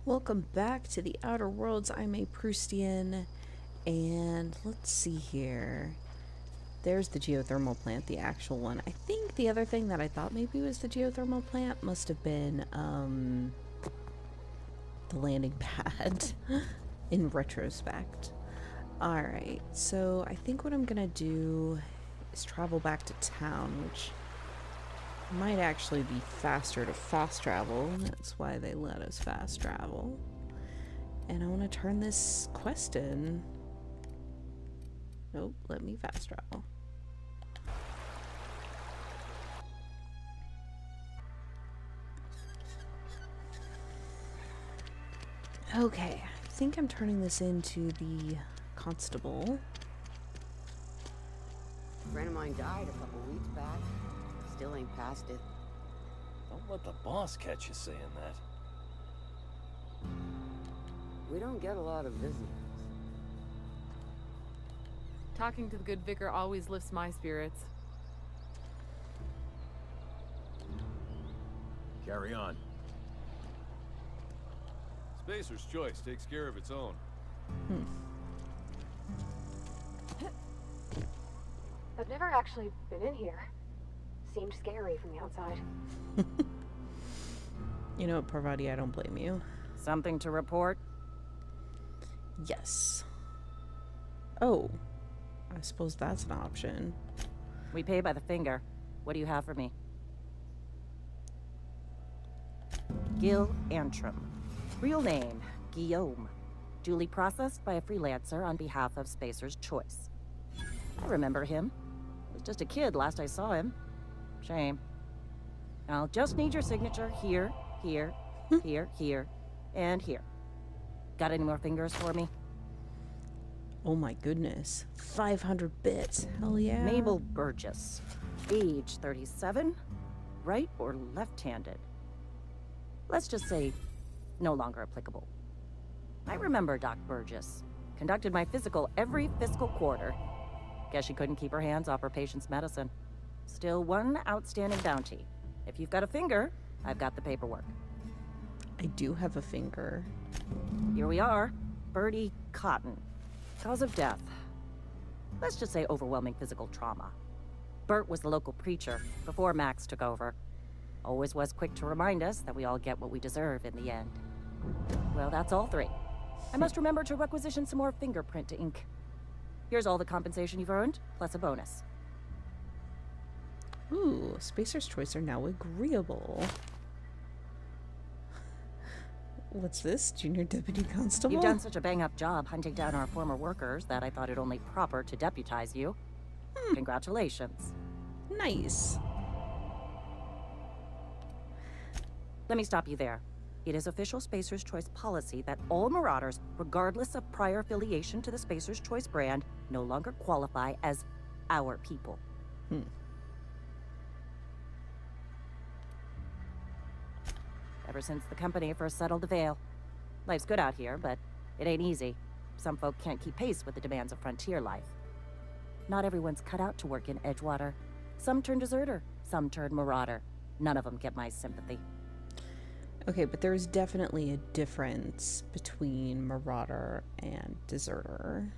Welcome back to the Outer Worlds. I'm a Proustian, and let's see here. There's the geothermal plant, the actual one. I think the other thing that I thought maybe was the geothermal plant must have been the landing pad in retrospect. Alright, so I think what I'm gonna do is travel back to town, which might actually be faster to fast travel. That's why they let us fast travel. And I want to turn this quest in. Nope, let me fast travel. Okay, I think I'm turning this into the constable. A friend of mine died a couple weeks back. Still ain't past it. Don't let the boss catch you saying that. We don't get a lot of visitors. Talking to the good vicar always lifts my spirits. Carry on. Spacer's choice takes care of its own. I've never actually been in here. Seemed scary from the outside. You know what, Parvati, I don't blame you. Something to report? Yes. Oh, I suppose that's an option. We pay by the finger. What do you have for me? Gil Antrim. Real name, Guillaume. Duly processed by a freelancer on behalf of Spacer's Choice. I remember him. Was just a kid last I saw him. Shame. I'll just need your signature here, here, here, and here. Got any more fingers for me? Oh my goodness. 500 bits. Hell yeah. Mabel Burgess. Age 37. Right or left-handed? Let's just say no longer applicable. I remember Doc Burgess. Conducted my physical every fiscal quarter. Guess she couldn't keep her hands off her patient's medicine. Still one outstanding bounty. If you've got a finger, I've got the paperwork. I do have a finger. Here we are. Bertie Cotton. Cause of death. Let's just say overwhelming physical trauma. Bert was the local preacher before Max took over. Always was quick to remind us that we all get what we deserve in the end. Well, that's all three. I must remember to requisition some more fingerprint ink. Here's all the compensation you've earned, plus a bonus. Ooh, Spacer's Choice are now agreeable. What's this? Junior Deputy Constable? You've done such a bang-up job hunting down our former workers that I thought it only proper to deputize you. Congratulations. Nice. Let me stop you there. It is official Spacer's Choice policy that all Marauders, regardless of prior affiliation to the Spacer's Choice brand, no longer qualify as our people. Ever since the company first settled the Vale. Life's good out here, but it ain't easy. Some folk can't keep pace with the demands of frontier life. Not everyone's cut out to work in Edgewater. Some turn deserter, some turn marauder. None of them get my sympathy. Okay, but there's definitely a difference between Marauder and Deserter.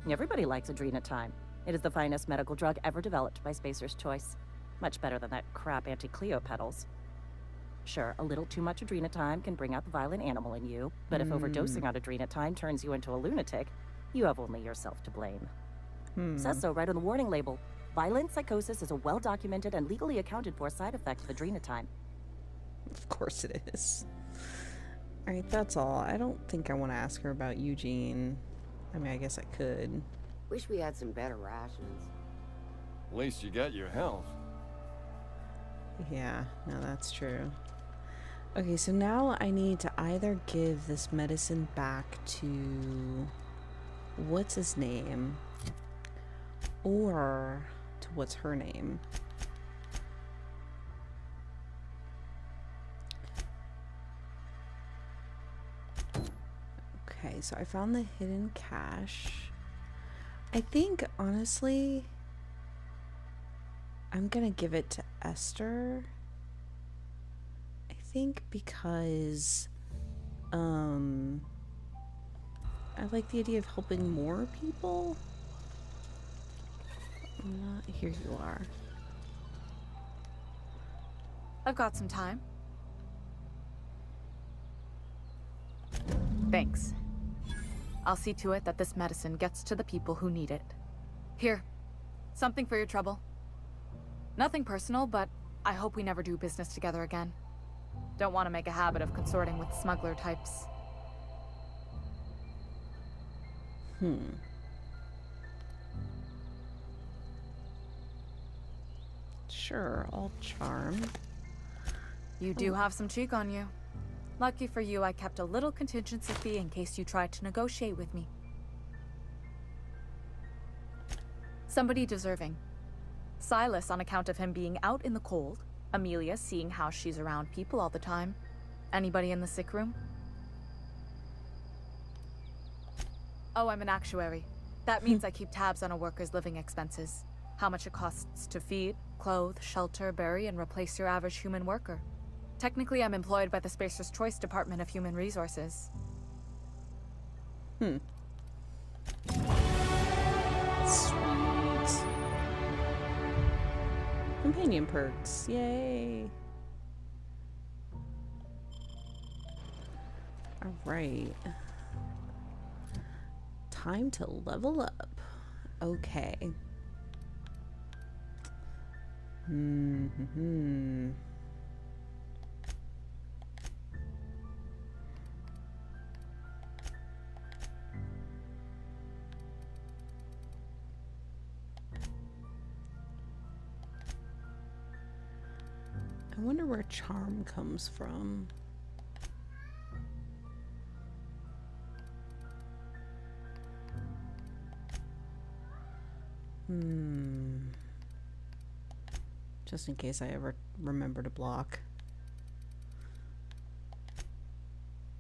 Everybody likes Adrenatime. It is the finest medical drug ever developed by Spacer's Choice. Much better than that crap anti-Cleo pedals. Sure, a little too much Adrenatime can bring out the violent animal in you, but if overdosing on Adrenatime turns you into a lunatic, you have only yourself to blame. Says so right on the warning label. Violent psychosis is a well-documented and legally accounted for side effect of Adrenatime. Of course it is. Alright, that's all. I don't think I want to ask her about Eugene. I mean, I guess I could. Wish we had some better rations. At least you got your health. Yeah, no, that's true. Okay, so now I need to either give this medicine back to... what's his name? Or to what's her name? Okay, so I found the hidden cache. I think, honestly, I'm gonna give it to Esther. I think because I like the idea of helping more people. Here you are. I've got some time. Thanks. I'll see to it that this medicine gets to the people who need it. Here, something for your trouble. Nothing personal, but I hope we never do business together again. Don't want to make a habit of consorting with smuggler types. Sure, I'll charm. You do have some cheek on you. Lucky for you, I kept a little contingency fee in case you tried to negotiate with me. Somebody deserving. Silas on account of him being out in the cold. Amelia seeing how she's around people all the time. Anybody in the sick room? Oh, I'm an actuary. That means I keep tabs on a worker's living expenses. How much it costs to feed, clothe, shelter, bury, and replace your average human worker. Technically, I'm employed by the Spacer's Choice Department of Human Resources. Sweet. Companion perks. Yay. Alright. Time to level up. Okay. I wonder where charm comes from. Just in case I ever remember to block.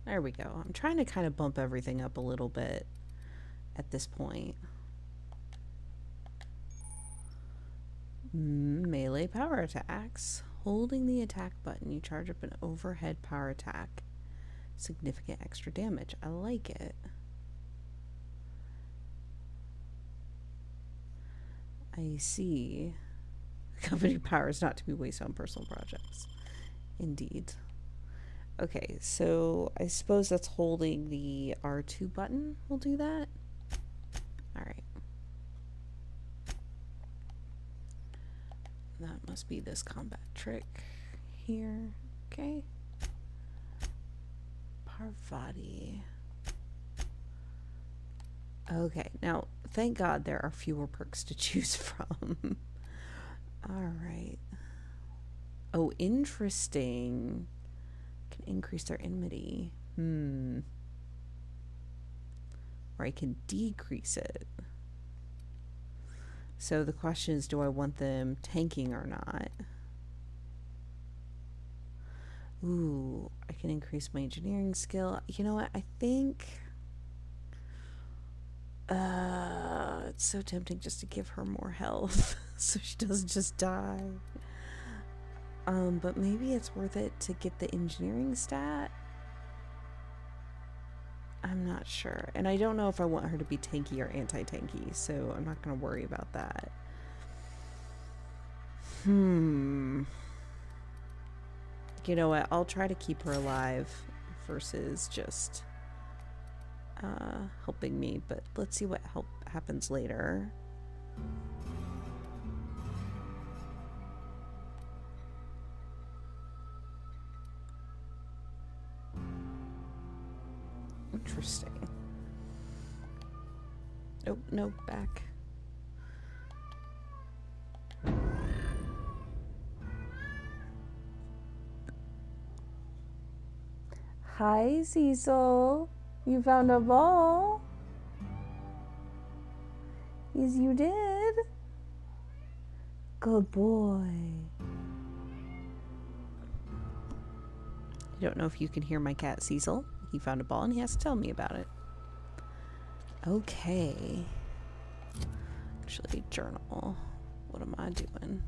There we go. I'm trying to kind of bump everything up a little bit at this point. Melee power attacks. Holding the attack button, you charge up an overhead power attack. Significant extra damage. I like it. I see. Company power is not to be wasted on personal projects. Indeed. Okay, so I suppose that's holding the R2 button. We'll do that. Alright. That must be this combat trick here. Okay. Parvati. Okay, now thank God there are fewer perks to choose from. Alright. Oh, interesting. Can increase their enmity. Or I can decrease it. So the question is, do I want them tanking or not? Ooh, I can increase my engineering skill. You know what? I think... it's so tempting just to give her more health so she doesn't just die. But maybe it's worth it to get the engineering stat. I'm not sure. And I don't know if I want her to be tanky or anti-tanky, so I'm not going to worry about that. You know what? I'll try to keep her alive versus just helping me, but let's see what happens later. Interesting. Oh, no, back. Hi, Cecil. You found a ball? Yes, you did. Good boy. I don't know if you can hear my cat, Cecil. He found a ball and he has to tell me about it. Okay. Actually, journal. What am I doing?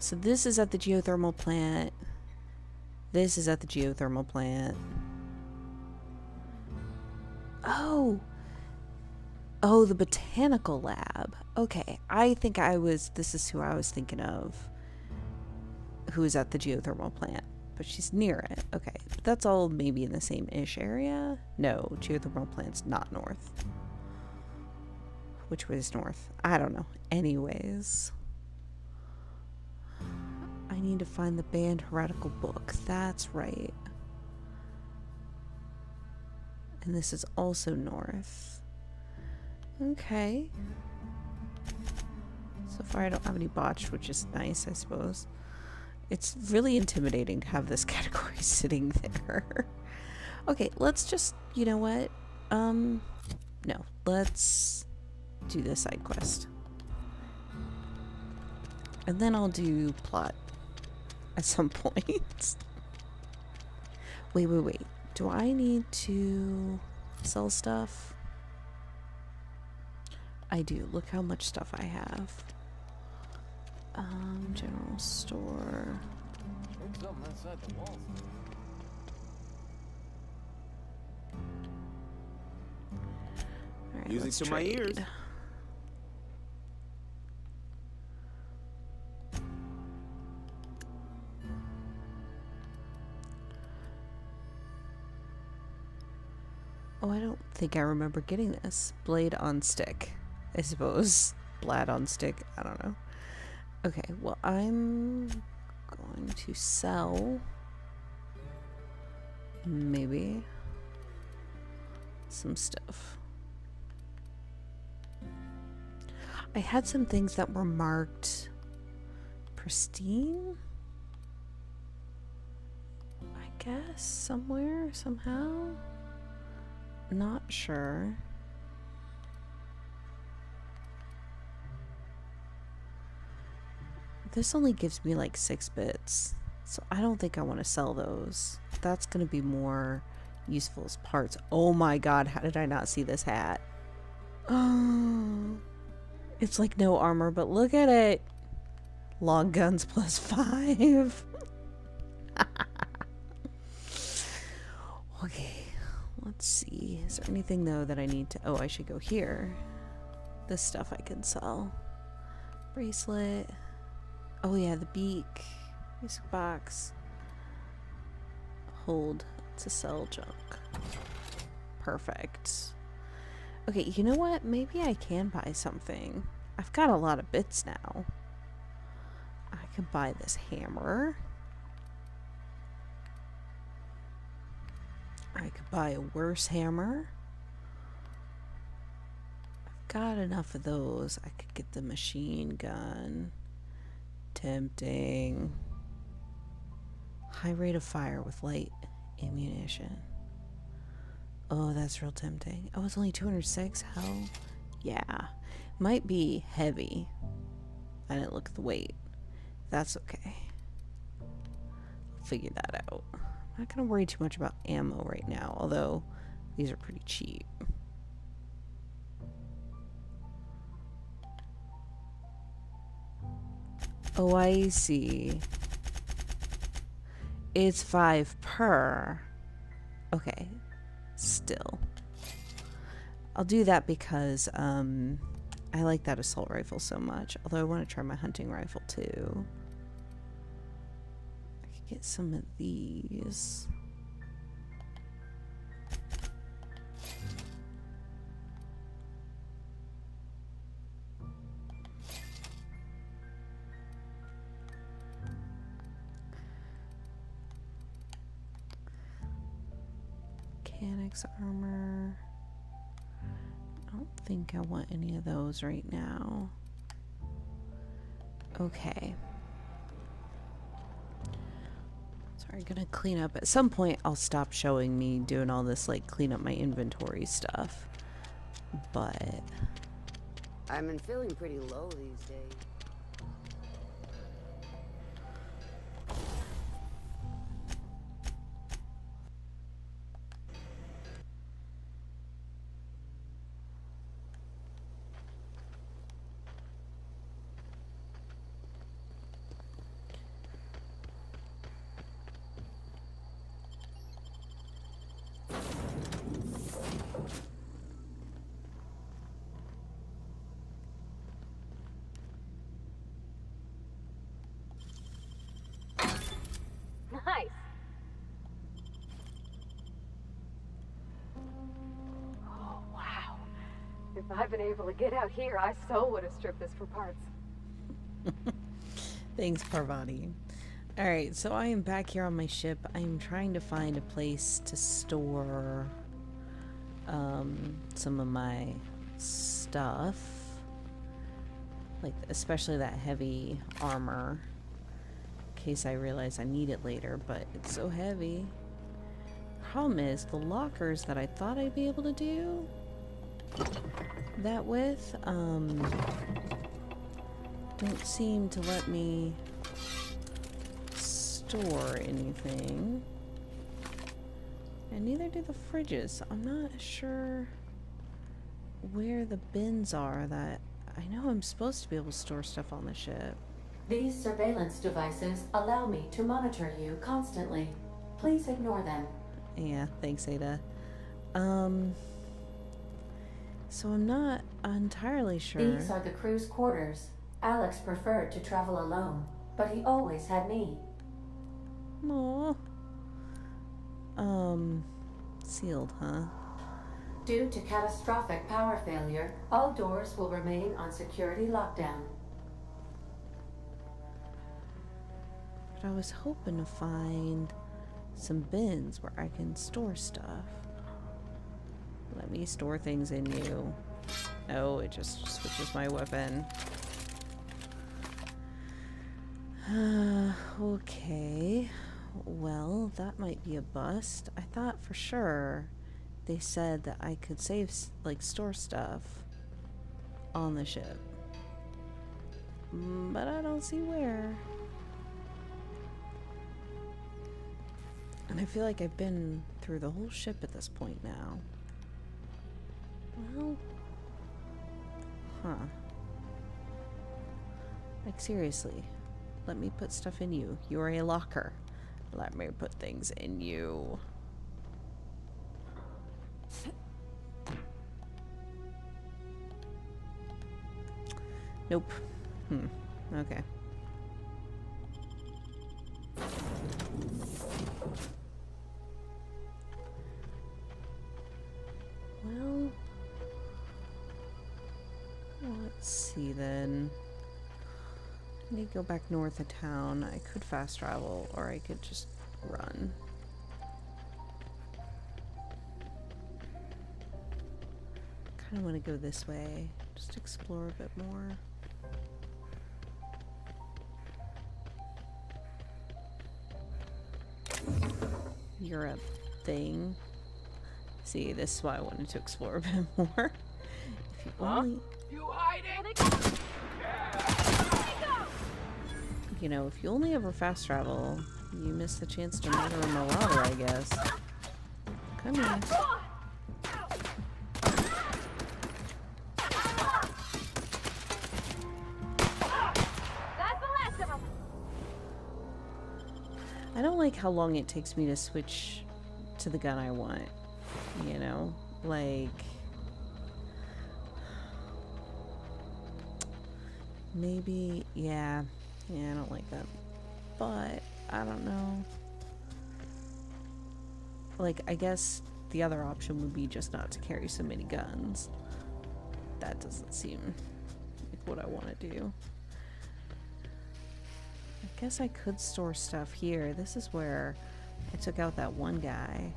So this is at the geothermal plant. This is at the geothermal plant. Oh! Oh, the botanical lab. Okay, I think this is who I was thinking of. Who is at the geothermal plant. But she's near it. Okay, but that's all maybe in the same-ish area? No, geothermal plant's not north. Which way is north? I don't know. Anyways. I need to find the banned heretical book. That's right. And this is also north. Okay. So far I don't have any botched, which is nice, I suppose. It's really intimidating to have this category sitting there. Okay, let's just, you know what? No. Let's do this side quest. And then I'll do plot at some point. Wait. Do I need to sell stuff? I do. Look how much stuff I have. General store. There's something outside the walls. All right, Music let's to my ears. trade. Oh, I don't think I remember getting this. Blade on stick, I suppose. Blad on stick, I don't know. Okay, well, I'm going to sell maybe some stuff. I had some things that were marked pristine, I guess, somewhere, somehow. Not sure. This only gives me like 6 bits, so I don't think I want to sell those. That's going to be more useful as parts. Oh my god, how did I not see this hat? Oh, it's like no armor, but look at it. Long guns plus 5. Okay, let's see. Is there anything though that I need to... Oh, I should go here. This stuff I can sell. Bracelet. Oh yeah, the beak. Music box. Hold to sell junk. Perfect. Okay, you know what? Maybe I can buy something. I've got a lot of bits now. I could buy this hammer. I could buy a worse hammer. I've got enough of those. I could get the machine gun. Tempting. High rate of fire with light ammunition. Oh, that's real tempting. Oh, it's only 206? Hell yeah. Might be heavy. I didn't look at the weight. That's okay. I'll figure that out. I'm not gonna worry too much about ammo right now, although these are pretty cheap. Oh, I see. It's 5 per. Okay. Still. I'll do that because I like that assault rifle so much. Although I want to try my hunting rifle too. I could get some of these. Mechanics armor. I don't think I want any of those right now. Okay. Sorry, gonna clean up. At some point, I'll stop showing me doing all this, like, clean up my inventory stuff. But... I've been feeling pretty low these days. I've been able to get out here, I so would have stripped this for parts. Thanks, Parvati. Alright, so I am back here on my ship. I am trying to find a place to store some of my stuff. Like, especially that heavy armor. In case I realize I need it later, but it's so heavy. Problem is, the lockers that I thought I'd be able to do that with, don't seem to let me store anything. And neither do the fridges. I'm not sure where the bins are that I know I'm supposed to be able to store stuff on the ship. These surveillance devices allow me to monitor you constantly. Please ignore them. Yeah, thanks, Ada. So I'm not entirely sure. These are the crew's quarters. Alex preferred to travel alone, but he always had me. Aww. Sealed, huh? Due to catastrophic power failure, all doors will remain on security lockdown. But I was hoping to find some bins where I can store stuff. Let me store things in you. Oh, it just switches my weapon. Okay. Well, that might be a bust. I thought for sure they said that I could store stuff on the ship. But I don't see where. And I feel like I've been through the whole ship at this point now. Well, huh. Like, seriously, let me put stuff in you. You're a locker. Let me put things in you. Nope. Okay. Well, let's see then. I need to go back north of town. I could fast travel, or I could just run. Kind of want to go this way. Just explore a bit more. You're a thing. See, this is why I wanted to explore a bit more. If you only... You hiding? You know, if you only ever fast travel, you miss the chance to murder a marauder, I guess. Come here. That's the last of them. I don't like how long it takes me to switch to the gun I want. You know? Like... maybe... yeah, I don't like that. But, I don't know. Like, I guess the other option would be just not to carry so many guns. That doesn't seem like what I want to do. I guess I could store stuff here. This is where I took out that one guy.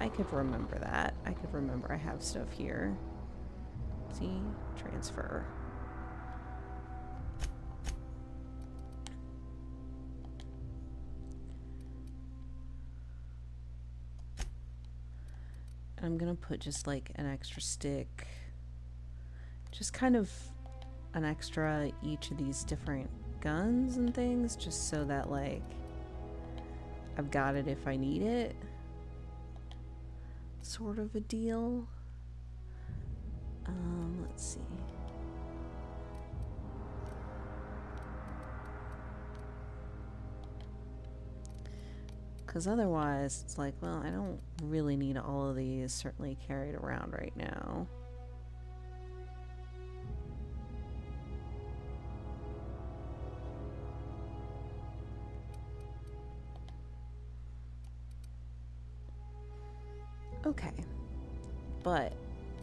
I could remember that. I could remember I have stuff here. See? Transfer. I'm gonna put just like an extra stick. Just kind of an extra each of these different guns and things, just so that like I've got it if I need it. Sort of a deal. Let's see. Because otherwise, it's like, well, I don't really need all of these certainly carried around right now. Okay. But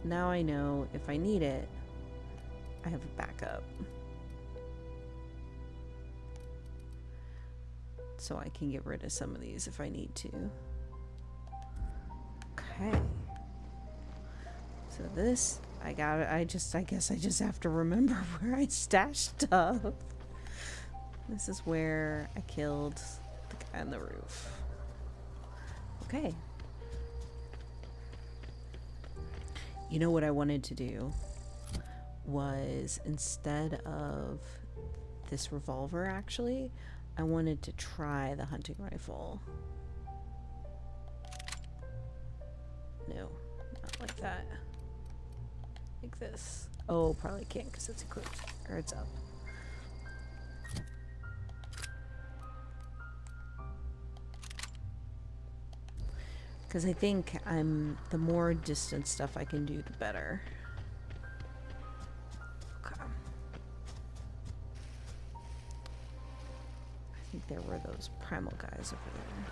Now I know if I need it, I have a backup. So I can get rid of some of these if I need to. Okay. So this, I guess I just have to remember where I stashed stuff. This is where I killed the guy on the roof. Okay. You know what I wanted to do was, instead of this revolver, actually, I wanted to try the hunting rifle. No, not like that. Like this. Oh, probably can't because it's equipped. Or it's up. Because I think the more distant stuff I can do, the better. Okay. I think there were those primal guys over there.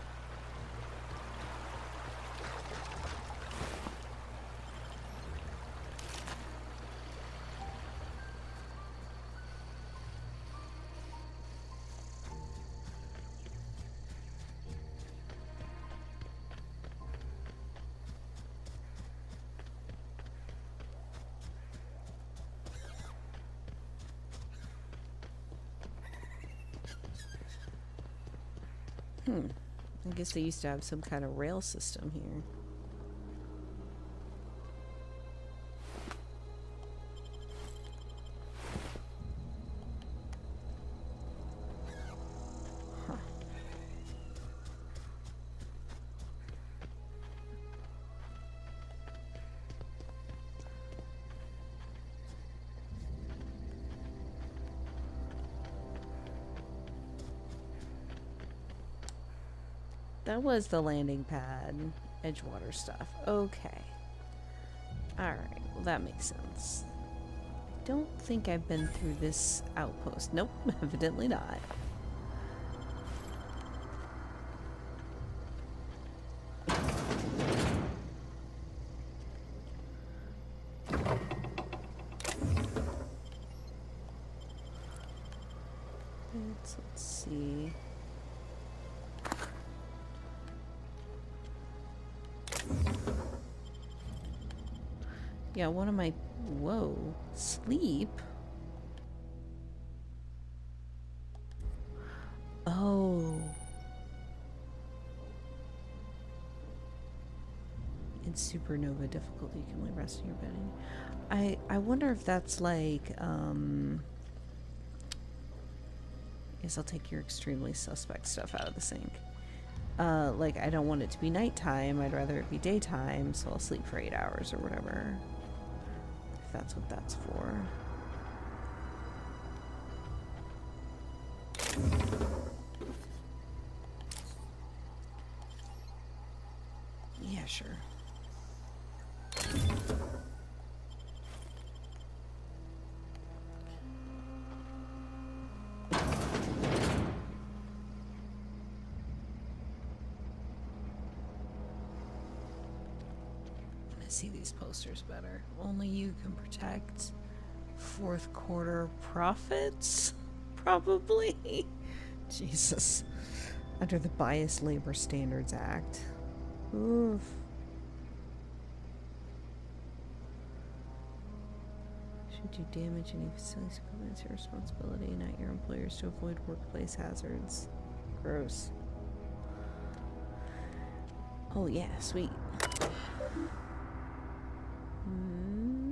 I guess they used to have some kind of rail system here. Huh. That was the landing pad, Edgewater stuff. Okay. Alright, well that makes sense. I don't think I've been through this outpost. Nope, evidently not. Let's see. Yeah, one of my... Whoa. Sleep? Oh. In supernova difficulty, you can only rest in your bed. I wonder if that's like, I guess I'll take your extremely suspect stuff out of the sink. Like, I don't want it to be nighttime. I'd rather it be daytime, so I'll sleep for 8 hours or whatever. If that's what that's for. Yeah, sure. See these posters better. Only you can protect fourth quarter profits? Probably. Jesus. Under the Biased Labor Standards Act. Oof. Should you damage any facilities equipment, it's your responsibility, not your employer's, to avoid workplace hazards. Gross. Oh yeah, sweet.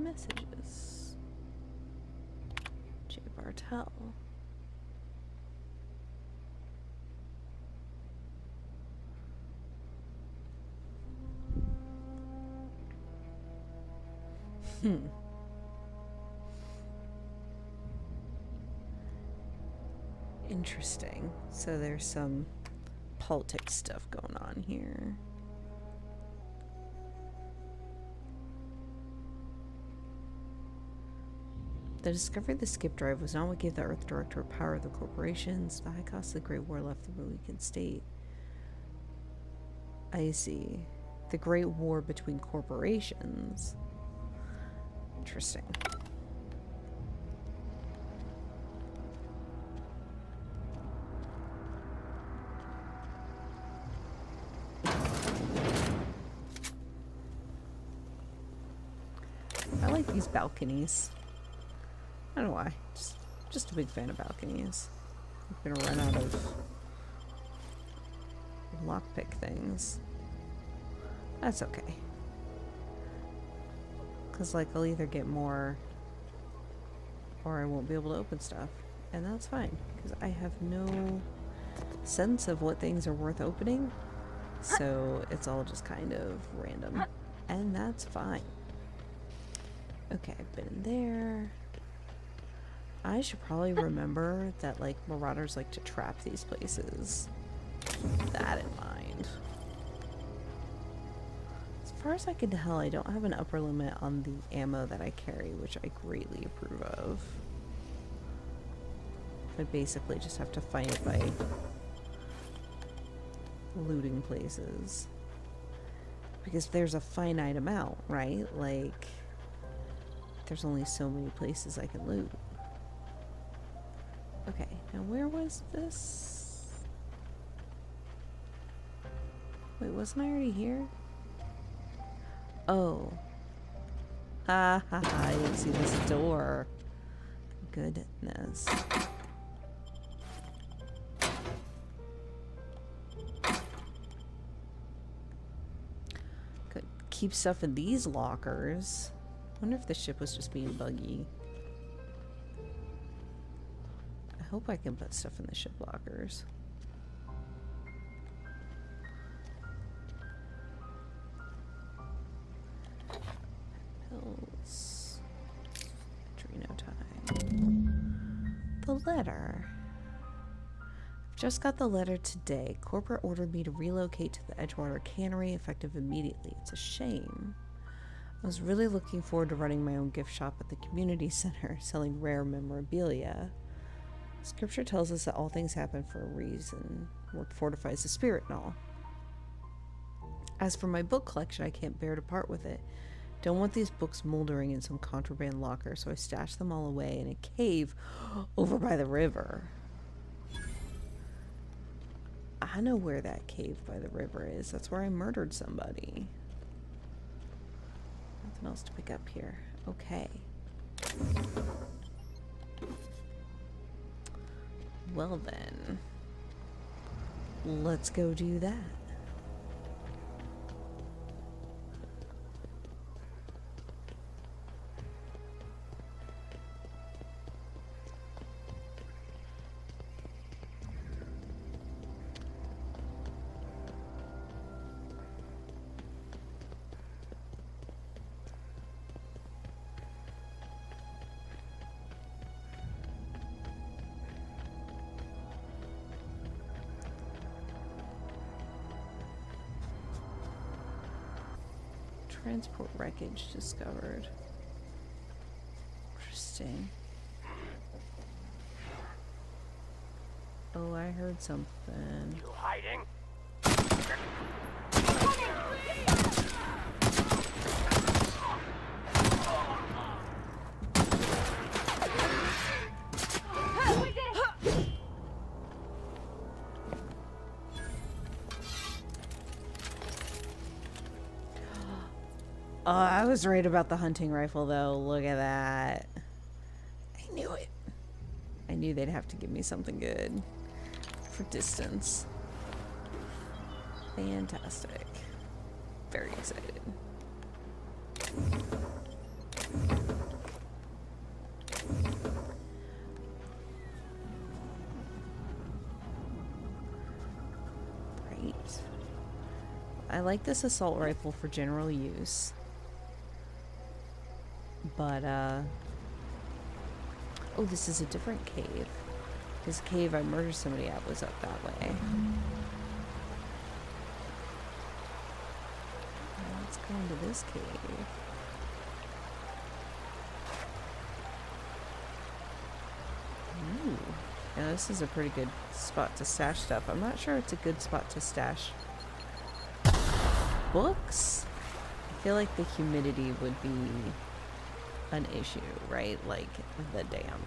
Messages. J. Bartel. Interesting. So there's some politics stuff going on here. The discovery of the skip drive was not what gave the Earth Director power of the corporations. The high cost of the Great War left them in a weakened state. I see. The Great War between corporations. Interesting. I like these balconies. I don't know why. Just a big fan of balconies. I'm gonna run out of lockpick things. That's okay. Because, like, I'll either get more or I won't be able to open stuff. And that's fine. Because I have no sense of what things are worth opening. So it's all just kind of random. And that's fine. Okay, I've been in there. I should probably remember that, like, marauders like to trap these places. Keep that in mind. As far as I can tell, I don't have an upper limit on the ammo that I carry, which I greatly approve of. I basically just have to find it by looting places. Because there's a finite amount, right? Like, there's only so many places I can loot. Okay, now where was this? Wait, wasn't I already here? Oh. Ha ha ha, I didn't see this door. Goodness. Could keep stuff in these lockers. Wonder if the ship was just being buggy. I hope I can put stuff in the ship lockers. Pills. Adreno time. The letter. I've just got the letter today. Corporate ordered me to relocate to the Edgewater Cannery, effective immediately. It's a shame. I was really looking forward to running my own gift shop at the community center, selling rare memorabilia. Scripture tells us that all things happen for a reason. Work fortifies the spirit and all. As for my book collection, I can't bear to part with it. Don't want these books moldering in some contraband locker, so I stashed them all away in a cave over by the river. I know where that cave by the river is. That's where I murdered somebody. Nothing else to pick up here. Okay. Well then, let's go do that. Transport wreckage discovered. Interesting. Oh, I heard something. You hiding? Oh, I was right about the hunting rifle, though. Look at that. I knew it. I knew they'd have to give me something good for distance. Fantastic. Very excited. Great. I like this assault rifle for general use. But, oh, this is a different cave. This cave I murdered somebody at was up that way. Let's go into this cave. Ooh. Yeah, this is a pretty good spot to stash stuff. I'm not sure it's a good spot to stash books. I feel like the humidity would be an issue, right? Like the dam.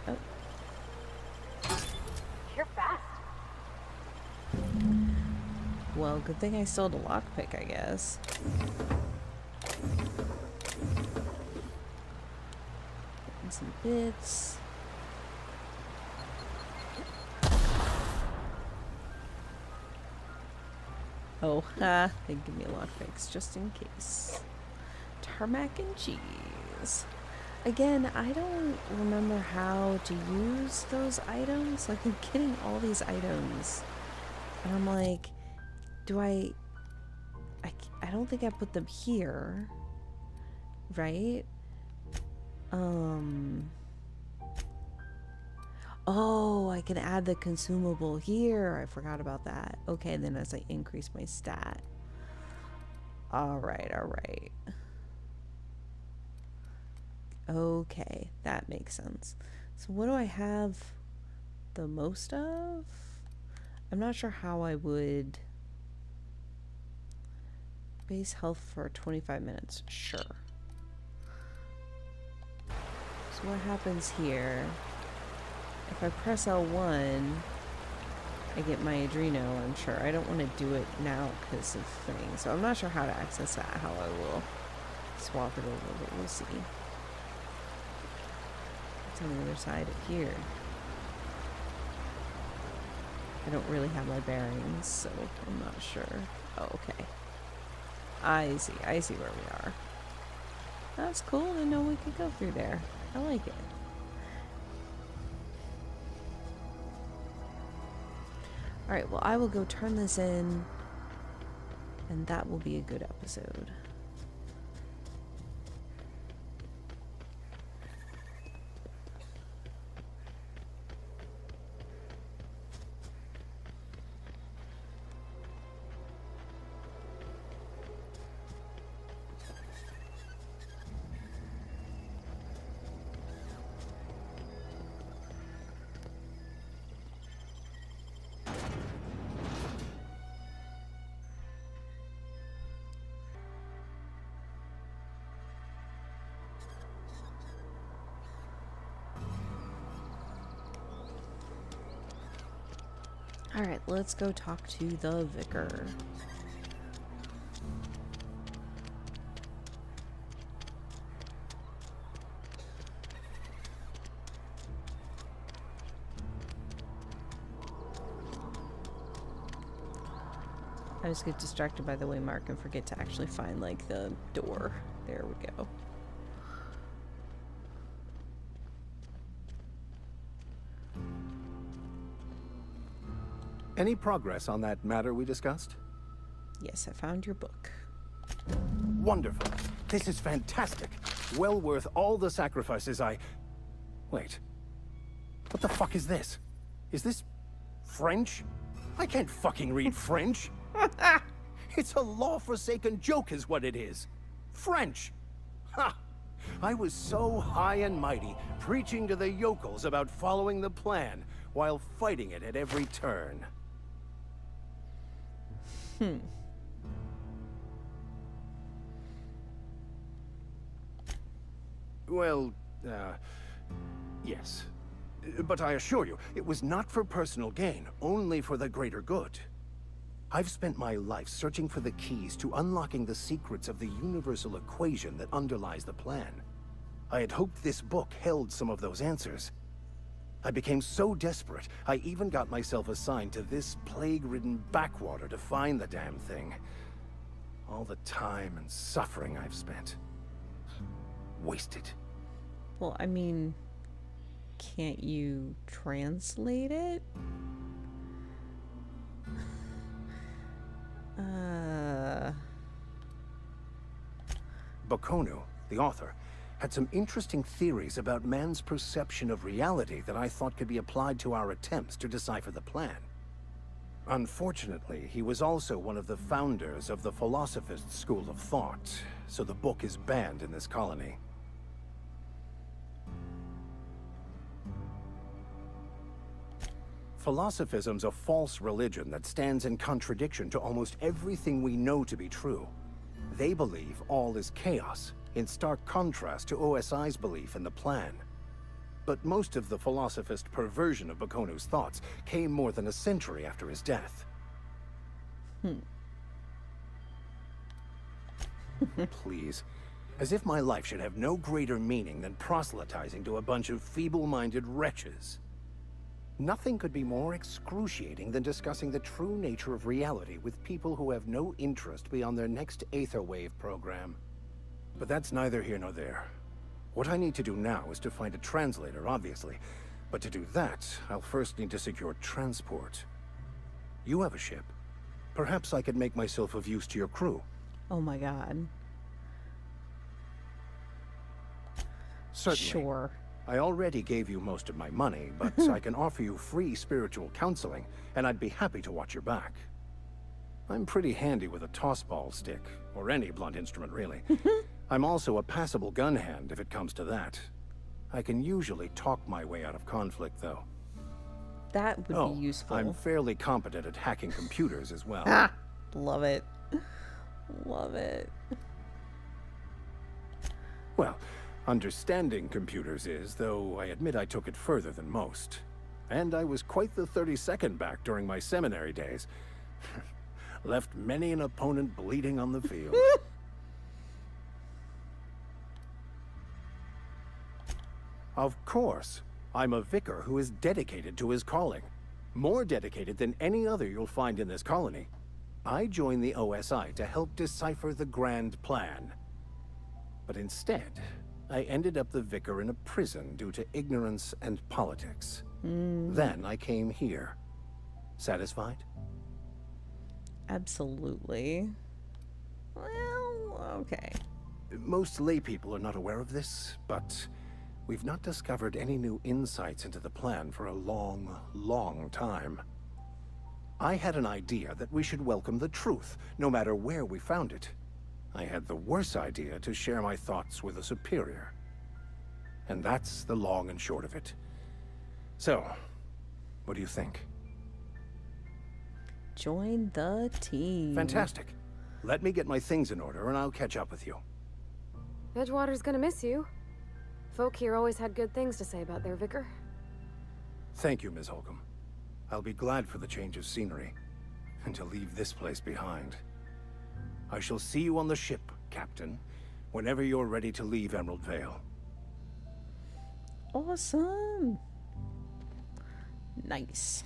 Oh. You're fast. Well, good thing I stole the lockpick, I guess. Getting some bits. Oh, they give me a lockpicks just in case. Tarmac and cheese. Again, I don't remember how to use those items. Like, I'm getting all these items. And I'm like, I don't think I put them here. Right? Oh, I can add the consumable here. I forgot about that. Okay, then as I increase my stat. Alright, alright. Okay, that makes sense. So what do I have the most of? I'm not sure how I would... Base health for 25 minutes. Sure. So what happens here? If I press L1, I get my Adreno, I'm sure. I don't want to do it now because of things. So I'm not sure how to access that, how I will swap it over, but we'll see. It's on the other side of here. I don't really have my bearings, so I'm not sure. Oh, okay. I see where we are. That's cool, I didn't know we could go through there. I like it. Alright, well, I will go turn this in, and that will be a good episode. Alright, let's go talk to the vicar. I just get distracted by the way mark and forget to actually find, like, the door. There we go. Any progress on that matter we discussed? Yes, I found your book. Wonderful. This is fantastic. Well worth all the sacrifices I... Wait. What the fuck is this? Is this... French? I can't fucking read French. It's a law-forsaken joke is what it is. French. Ha! I was so high and mighty, preaching to the yokels about following the plan, while fighting it at every turn. Well, yes. But I assure you, it was not for personal gain, only for the greater good. I've spent my life searching for the keys to unlocking the secrets of the universal equation that underlies the plan. I had hoped this book held some of those answers. I became so desperate, I even got myself assigned to this plague-ridden backwater to find the damn thing. All the time and suffering I've spent. Wasted. Well, I mean, can't you translate it? Bokonu, the author, had some interesting theories about man's perception of reality that I thought could be applied to our attempts to decipher the plan. Unfortunately, he was also one of the founders of the Philosophist school of thought, so the book is banned in this colony. Philosophism's a false religion that stands in contradiction to almost everything we know to be true. They believe all is chaos, in stark contrast to OSI's belief in the plan. But most of the philosophist perversion of Bakonu's thoughts came more than a century after his death. Please. As if my life should have no greater meaning than proselytizing to a bunch of feeble-minded wretches. Nothing could be more excruciating than discussing the true nature of reality with people who have no interest beyond their next Aetherwave program. But that's neither here nor there. What I need to do now is to find a translator, obviously. But to do that, I'll first need to secure transport. You have a ship. Perhaps I could make myself of use to your crew. Oh my god. Certainly. Sure. I already gave you most of my money, but I can offer you free spiritual counseling, and I'd be happy to watch your back. I'm pretty handy with a tossball stick, or any blunt instrument, really. I'm also a passable gun hand, if it comes to that. I can usually talk my way out of conflict, though. That would be useful. I'm fairly competent at hacking computers as well. Ah, love it. Love it. Well, understanding computers is, though I admit I took it further than most. And I was quite the 32nd back during my seminary days. Left many an opponent bleeding on the field. Of course, I'm a vicar who is dedicated to his calling. More dedicated than any other you'll find in this colony. I joined the OSI to help decipher the grand plan. But instead, I ended up the vicar in a prison due to ignorance and politics. Then I came here. Satisfied? Absolutely. Well, okay. Most laypeople are not aware of this, but we've not discovered any new insights into the plan for a long, long time. I had an idea that we should welcome the truth, no matter where we found it. I had the worse idea to share my thoughts with a superior. And that's the long and short of it. So, what do you think? Join the team. Fantastic. Let me get my things in order and I'll catch up with you. Edgewater's gonna miss you. Folk here always had good things to say about their vicar. Thank you, Ms. Holcomb. I'll be glad for the change of scenery, and to leave this place behind. I shall see you on the ship, Captain, whenever you're ready to leave Emerald Vale. Awesome. Nice.